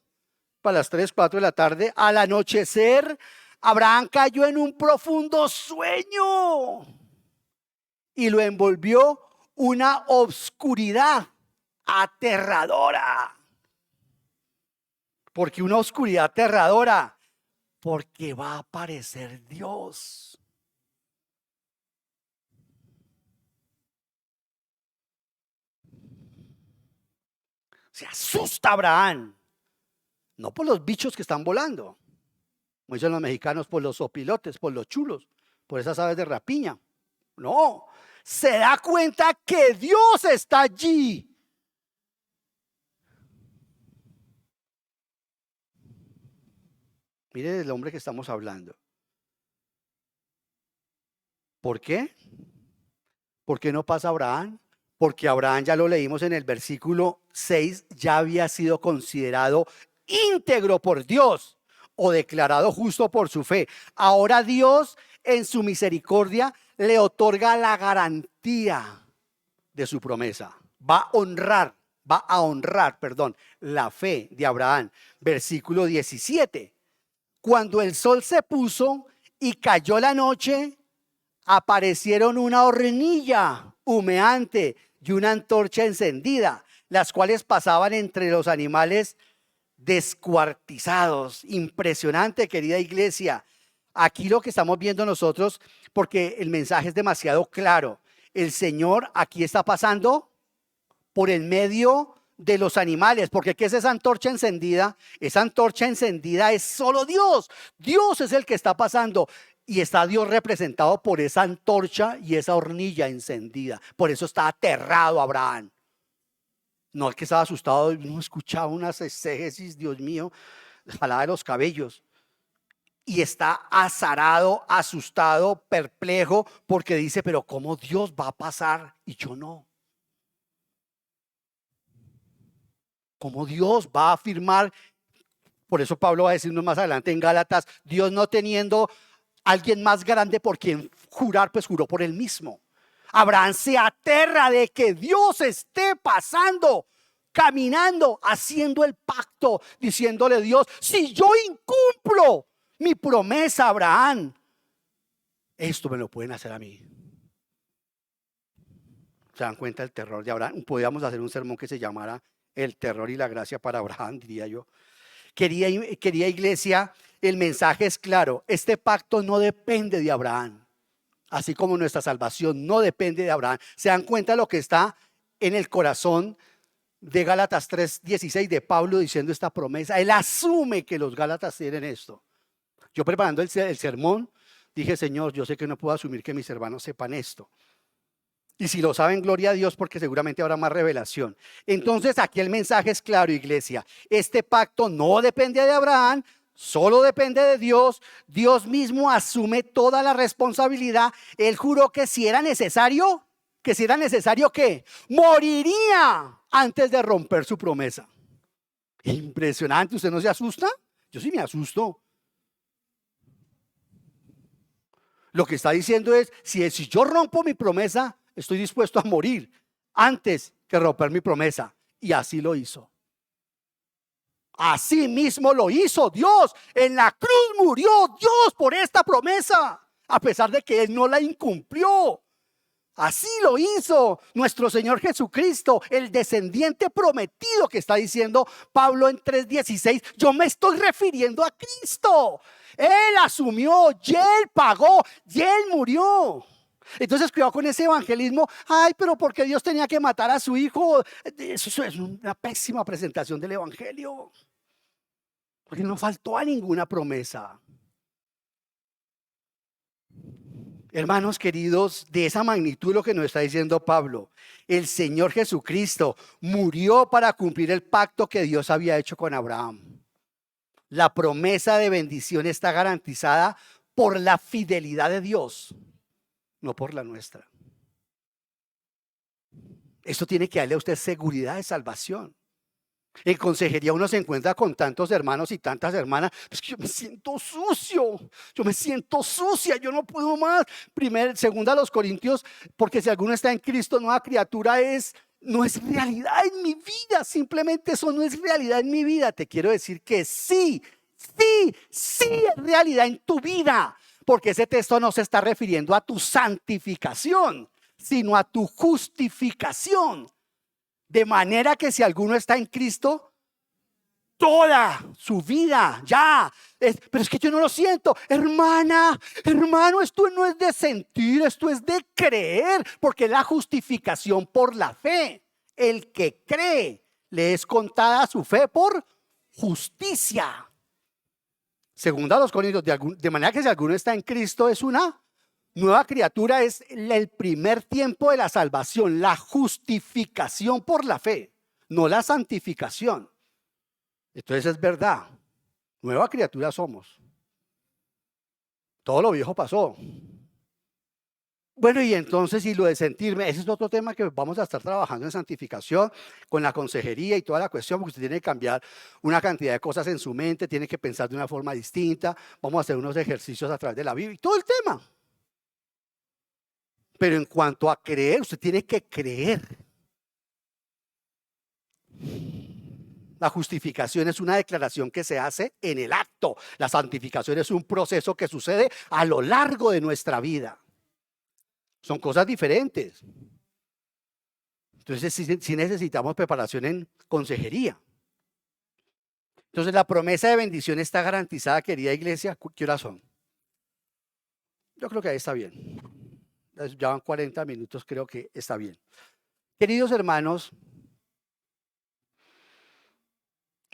para las 3, 4 de la tarde, al anochecer, Abraham cayó en un profundo sueño y lo envolvió una oscuridad aterradora. ¿Por qué una oscuridad aterradora? Porque va a aparecer Dios. Se asusta Abraham. No por los bichos que están volando, como dicen los mexicanos, por los opilotes, por los chulos, por esas aves de rapiña. No, se da cuenta que Dios está allí. Mire del hombre que estamos hablando. ¿Por qué? ¿Por qué no pasa Abraham? Porque Abraham, ya lo leímos en el versículo 6, ya había sido considerado íntegro por Dios o declarado justo por su fe. Ahora Dios, en su misericordia, le otorga la garantía de su promesa. Va a honrar, la fe de Abraham. Versículo 17. Cuando el sol se puso y cayó la noche, aparecieron una hornilla humeante y una antorcha encendida, las cuales pasaban entre los animales descuartizados. Impresionante, querida iglesia. Aquí lo que estamos viendo nosotros, porque el mensaje es demasiado claro. El Señor aquí está pasando por el medio de los animales, porque ¿qué es esa antorcha encendida? Esa antorcha encendida es solo Dios. Dios es el que está pasando. Y está Dios representado por esa antorcha y esa hornilla encendida. Por eso está aterrado Abraham. No el que estaba asustado, no escuchaba unas exégesis, Dios mío, jalada de los cabellos. Y está azarado, asustado, perplejo, porque dice, pero ¿cómo Dios va a pasar y yo no? ¿Cómo Dios va a afirmar? Por eso Pablo va a decirnos más adelante en Gálatas, Dios no teniendo alguien más grande por quien jurar, pues juró por él mismo. Abraham se aterra de que Dios esté pasando, caminando, haciendo el pacto, diciéndole a Dios, si yo incumplo mi promesa, Abraham, esto me lo pueden hacer a mí. ¿Se dan cuenta del terror de Abraham? Podríamos hacer un sermón que se llamara El terror y la gracia para Abraham, diría yo. Querida iglesia, el mensaje es claro. Este pacto no depende de Abraham, así como nuestra salvación no depende de Abraham. ¿Se dan cuenta de lo que está en el corazón de Gálatas 3:16 de Pablo diciendo esta promesa? Él asume que los Gálatas tienen esto. Yo preparando el sermón dije, Señor, yo sé que no puedo asumir que mis hermanos sepan esto. Y si lo saben, gloria a Dios, porque seguramente habrá más revelación. Entonces aquí el mensaje es claro, iglesia. Este pacto no depende de Abraham, solo depende de Dios. Dios mismo asume toda la responsabilidad. Él juró que si era necesario, ¿qué? Moriría antes de romper su promesa. Impresionante, ¿usted no se asusta? Yo sí me asusto. Lo que está diciendo es, si yo rompo mi promesa, estoy dispuesto a morir antes que romper mi promesa. Y así lo hizo. Así mismo lo hizo Dios. En la cruz murió Dios por esta promesa, a pesar de que Él no la incumplió. Así lo hizo nuestro Señor Jesucristo, el descendiente prometido que está diciendo Pablo en 3:16. Yo me estoy refiriendo a Cristo. Él asumió, y Él pagó, y Él murió. Entonces cuidado con ese evangelismo. Ay, pero ¿por qué Dios tenía que matar a su hijo? Eso es una pésima presentación del evangelio, porque no faltó a ninguna promesa. Hermanos queridos, de esa magnitud lo que nos está diciendo Pablo, el Señor Jesucristo murió para cumplir el pacto que Dios había hecho con Abraham. La promesa de bendición está garantizada por la fidelidad de Dios, no por la nuestra. Esto tiene que darle a usted seguridad de salvación. En consejería uno se encuentra con tantos hermanos y tantas hermanas. Es que yo me siento sucio, yo me siento sucia, yo no puedo más. Segunda a los Corintios, porque si alguno está en Cristo, nueva criatura no es realidad en mi vida. Simplemente eso no es realidad en mi vida. Te quiero decir que sí es realidad en tu vida, porque ese texto no se está refiriendo a tu santificación, sino a tu justificación. De manera que si alguno está en Cristo, toda su vida ya. Pero es que yo no lo siento. Hermano, esto no es de sentir, esto es de creer, porque la justificación por la fe. El que cree, le es contada su fe por justicia. Segunda a los Corintios, de manera que si alguno está en Cristo, es una nueva criatura, es el primer tiempo de la salvación, la justificación por la fe, no la santificación. Entonces es verdad, nueva criatura somos. Todo lo viejo pasó. Bueno, y entonces, y lo de sentirme, ese es otro tema que vamos a estar trabajando en santificación, con la consejería y toda la cuestión, porque usted tiene que cambiar una cantidad de cosas en su mente, tiene que pensar de una forma distinta, vamos a hacer unos ejercicios a través de la Biblia y todo el tema. Pero en cuanto a creer, usted tiene que creer. La justificación es una declaración que se hace en el acto. La santificación es un proceso que sucede a lo largo de nuestra vida. Son cosas diferentes. Entonces sí necesitamos preparación en consejería. Entonces la promesa de bendición está garantizada, querida iglesia. ¿Qué horas son? Yo creo que ahí está bien. Ya van 40 minutos, creo que está bien. Queridos hermanos,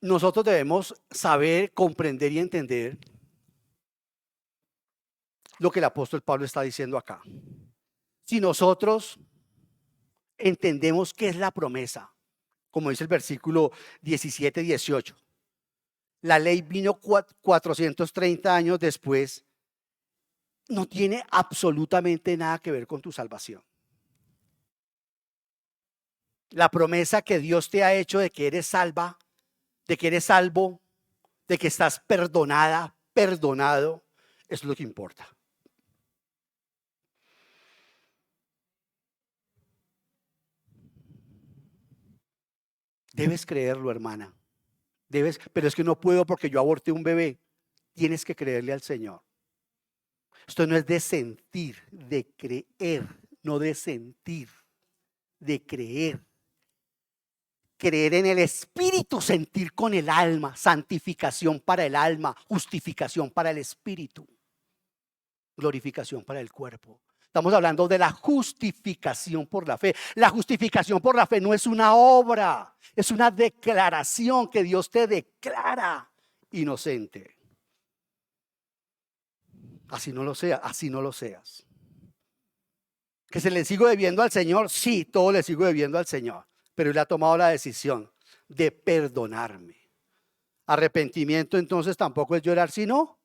nosotros debemos saber, comprender y entender lo que el apóstol Pablo está diciendo acá. Si nosotros entendemos qué es la promesa, como dice el versículo 17-18, la ley vino 430 años después, no tiene absolutamente nada que ver con tu salvación. La promesa que Dios te ha hecho de que eres salva, de que eres salvo, de que estás perdonada, perdonado, es lo que importa. Debes creerlo, hermana. Pero es que no puedo porque yo aborté un bebé. Tienes que creerle al Señor. Esto no es de sentir, de creer, no de sentir, de creer. Creer en el espíritu, sentir con el alma, santificación para el alma, justificación para el espíritu, glorificación para el cuerpo. Estamos hablando de la justificación por la fe. La justificación por la fe no es una obra, es una declaración que Dios te declara inocente. Así no lo seas, así no lo seas. ¿Que se le sigo debiendo al Señor? Sí, todo le sigo debiendo al Señor. Pero Él ha tomado la decisión de perdonarme. Arrepentimiento entonces tampoco es llorar, sino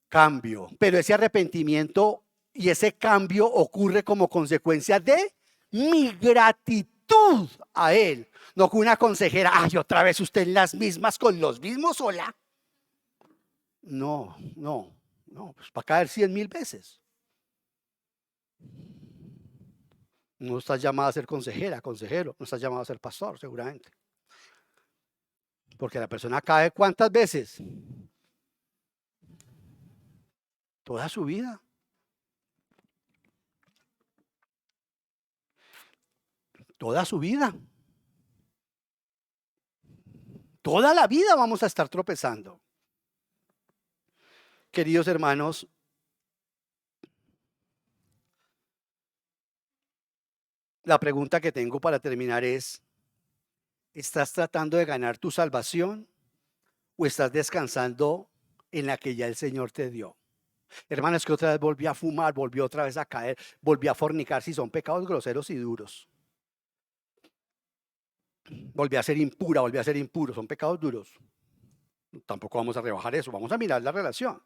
cambio. Pero ese arrepentimiento y ese cambio ocurre como consecuencia de mi gratitud a Él. No con una consejera, ay, otra vez usted en las mismas, con los mismos, hola. No, pues va a caer 100,000 veces. No estás llamado a ser consejera, consejero, no estás llamado a ser pastor, seguramente. Porque la persona cae ¿cuántas veces? Toda su vida. Toda su vida. Toda la vida vamos a estar tropezando. Queridos hermanos, la pregunta que tengo para terminar es, ¿estás tratando de ganar tu salvación o estás descansando en la que ya el Señor te dio? Hermanos, que otra vez volví a fumar, volví otra vez a caer, volví a fornicar, si son pecados groseros y duros. Volví a ser impura, volví a ser impuro, son pecados duros. Tampoco vamos a rebajar eso, vamos a mirar la relación.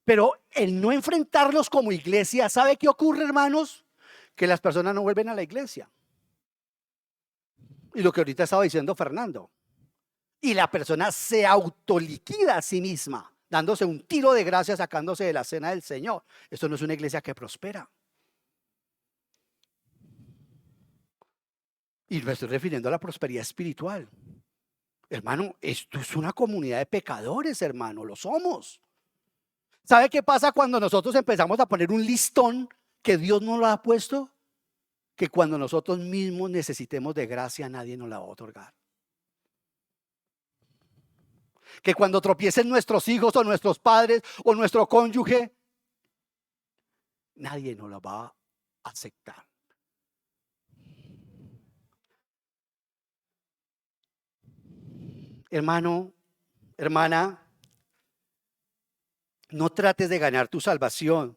Pero el no enfrentarlos como iglesia, ¿sabe qué ocurre, hermanos? Que las personas no vuelven a la iglesia. Y lo que ahorita estaba diciendo Fernando. Y la persona se autoliquida a sí misma, dándose un tiro de gracia, sacándose de la cena del Señor. Esto no es una iglesia que prospera. Y me estoy refiriendo a la prosperidad espiritual. Hermano, esto es una comunidad de pecadores, hermano, lo somos. ¿Sabe qué pasa cuando nosotros empezamos a poner un listón que Dios no lo ha puesto? Que cuando nosotros mismos necesitemos de gracia, nadie nos la va a otorgar. Que cuando tropiecen nuestros hijos o nuestros padres o nuestro cónyuge, nadie nos la va a aceptar. Hermano, hermana, no trates de ganar tu salvación.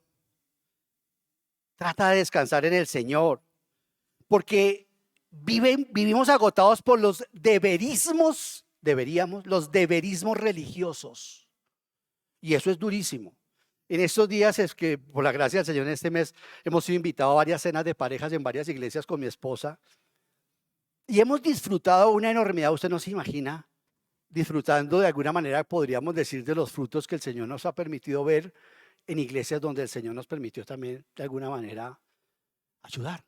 Trata de descansar en el Señor. Porque vivimos agotados por los deberismos religiosos. Y eso es durísimo. En estos días es que, por la gracia del Señor, en este mes hemos sido invitados a varias cenas de parejas en varias iglesias con mi esposa y hemos disfrutado una enormidad, usted no se imagina, disfrutando de alguna manera, podríamos decir, de los frutos que el Señor nos ha permitido ver en iglesias donde el Señor nos permitió también de alguna manera ayudar.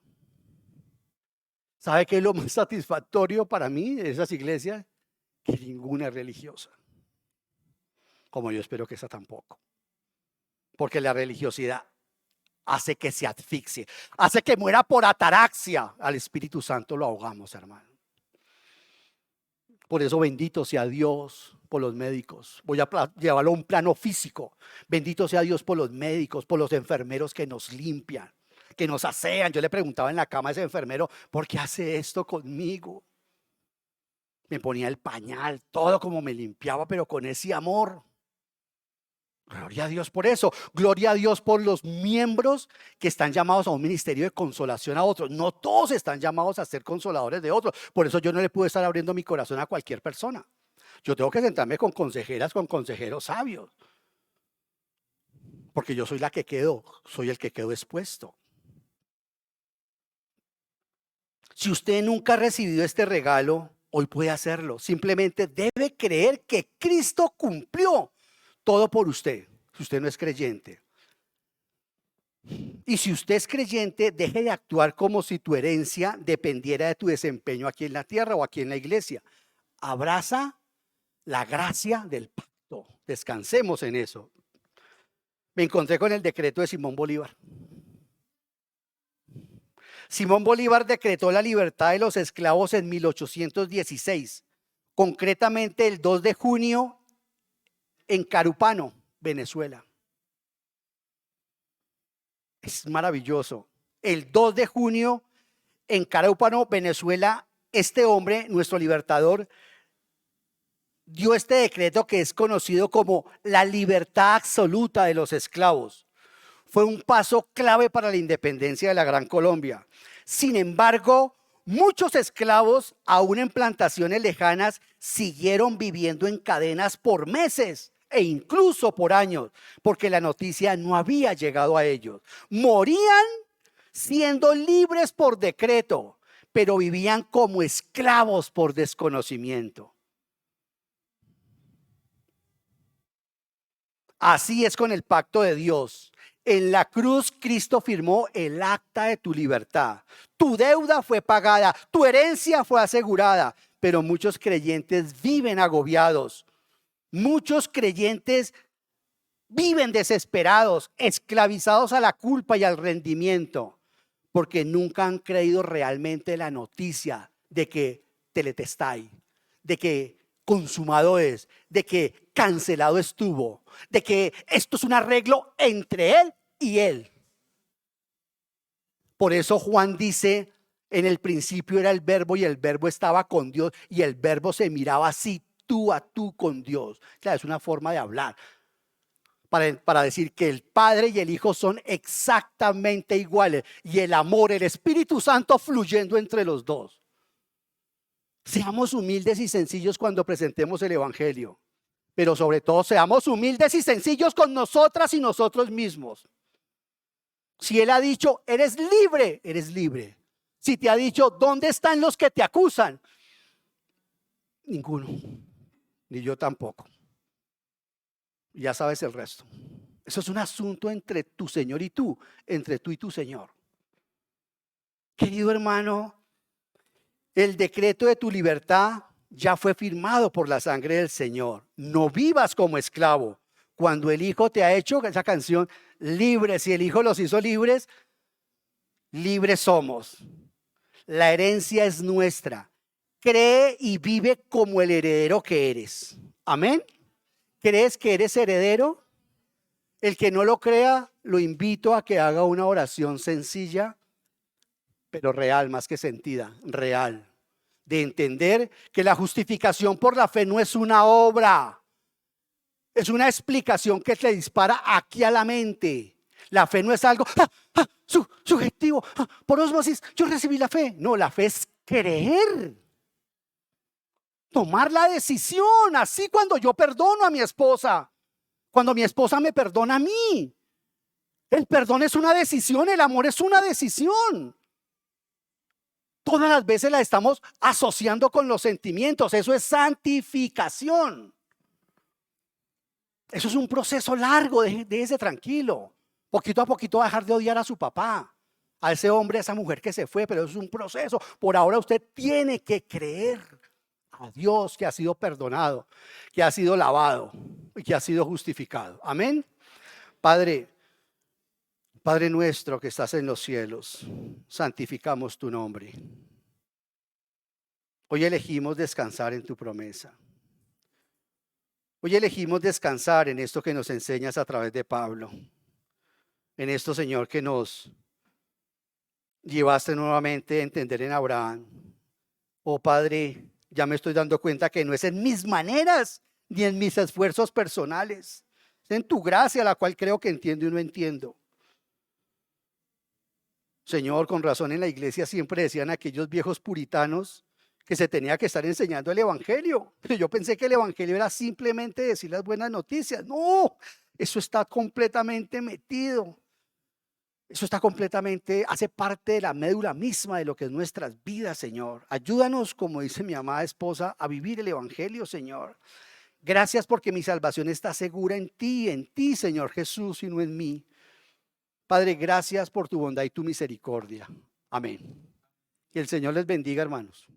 ¿Sabe qué es lo más satisfactorio para mí de esas iglesias? Que ninguna es religiosa, como yo espero que esa tampoco. Porque la religiosidad hace que se asfixie, hace que muera por ataraxia. Al Espíritu Santo lo ahogamos, hermano. Por eso bendito sea Dios por los médicos. Voy a llevarlo a un plano físico. Bendito sea Dios por los médicos, por los enfermeros que nos limpian, que nos asean. Yo le preguntaba en la cama a ese enfermero, ¿por qué hace esto conmigo? Me ponía el pañal, todo como me limpiaba, pero con ese amor. Gloria a Dios por eso. Gloria a Dios por los miembros que están llamados a un ministerio de consolación a otros. No todos están llamados a ser consoladores de otros. Por eso yo no le puedo estar abriendo mi corazón a cualquier persona. Yo tengo que sentarme con consejeras, con consejeros sabios. Porque yo soy la que quedo, soy el que quedó expuesto. Si usted nunca ha recibido este regalo, hoy puede hacerlo. Simplemente debe creer que Cristo cumplió todo por usted, si usted no es creyente. Y si usted es creyente, deje de actuar como si tu herencia dependiera de tu desempeño aquí en la tierra o aquí en la iglesia. Abraza la gracia del pacto. Descansemos en eso. Me encontré con el decreto de Simón Bolívar. Simón Bolívar decretó la libertad de los esclavos en 1816, concretamente el 2 de junio en Carúpano, Venezuela. Es maravilloso. El 2 de junio en Carúpano, Venezuela, este hombre, nuestro libertador, dio este decreto que es conocido como la libertad absoluta de los esclavos. Fue un paso clave para la independencia de la Gran Colombia. Sin embargo, muchos esclavos, aún en plantaciones lejanas, siguieron viviendo en cadenas por meses e incluso por años, porque la noticia no había llegado a ellos. Morían siendo libres por decreto, pero vivían como esclavos por desconocimiento. Así es con el pacto de Dios. En la cruz Cristo firmó el acta de tu libertad. Tu deuda fue pagada, tu herencia fue asegurada, pero muchos creyentes viven agobiados. Muchos creyentes viven desesperados, esclavizados a la culpa y al rendimiento, porque nunca han creído realmente la noticia de que teletestai, de que consumado es, de que cancelado estuvo, de que esto es un arreglo entre él y él. Por eso Juan dice, en el principio era el verbo y el verbo estaba con Dios y el verbo se miraba así, tú a tú con Dios. Claro, es una forma de hablar para decir que el Padre y el Hijo son exactamente iguales y el amor, el Espíritu Santo fluyendo entre los dos. Seamos humildes y sencillos cuando presentemos el Evangelio, pero sobre todo seamos humildes y sencillos con nosotras y nosotros mismos. Si Él ha dicho, eres libre, eres libre. Si te ha dicho, ¿dónde están los que te acusan? Ninguno, ni yo tampoco. Ya sabes el resto. Eso es un asunto entre tu Señor y tú, entre tú y tu Señor. Querido hermano, el decreto de tu libertad ya fue firmado por la sangre del Señor. No vivas como esclavo. Cuando el Hijo te ha hecho, esa canción, libres, si el Hijo los hizo libres, libres somos. La herencia es nuestra. Cree y vive como el heredero que eres. Amén. ¿Crees que eres heredero? El que no lo crea, lo invito a que haga una oración sencilla, pero real, más que sentida, real. De entender que la justificación por la fe no es una obra. Es una explicación que te dispara aquí a la mente. La fe no es algo subjetivo. Por ósmosis, yo recibí la fe. No, la fe es creer. Tomar la decisión, así cuando yo perdono a mi esposa, Cuando mi esposa me perdona a mí. El perdón es una decisión, el amor es una decisión. Todas las veces la estamos asociando con los sentimientos. Eso es santificación. Eso es un proceso largo, déjese tranquilo. Poquito a poquito va a dejar de odiar a su papá, a ese hombre, a esa mujer que se fue, pero eso es un proceso. Por ahora usted tiene que creer a Dios que ha sido perdonado, que ha sido lavado y que ha sido justificado. Amén. Padre nuestro que estás en los cielos, santificamos tu nombre. Hoy elegimos descansar en tu promesa. Hoy elegimos descansar en esto que nos enseñas a través de Pablo. En esto, Señor, que nos llevaste nuevamente a entender en Abraham. Oh Padre, ya me estoy dando cuenta que no es en mis maneras ni en mis esfuerzos personales. Es en tu gracia la cual creo que entiendo y no entiendo. Señor, con razón en la iglesia siempre decían aquellos viejos puritanos que se tenía que estar enseñando el evangelio. Pero yo pensé que el evangelio era simplemente decir las buenas noticias. No, eso está completamente metido. Eso está completamente, hace parte de la médula misma de lo que es nuestras vidas, Señor. Ayúdanos, como dice mi amada esposa, a vivir el evangelio, Señor. Gracias porque mi salvación está segura en ti, Señor Jesús, y no en mí. Padre, gracias por tu bondad y tu misericordia. Amén. Que el Señor les bendiga, hermanos.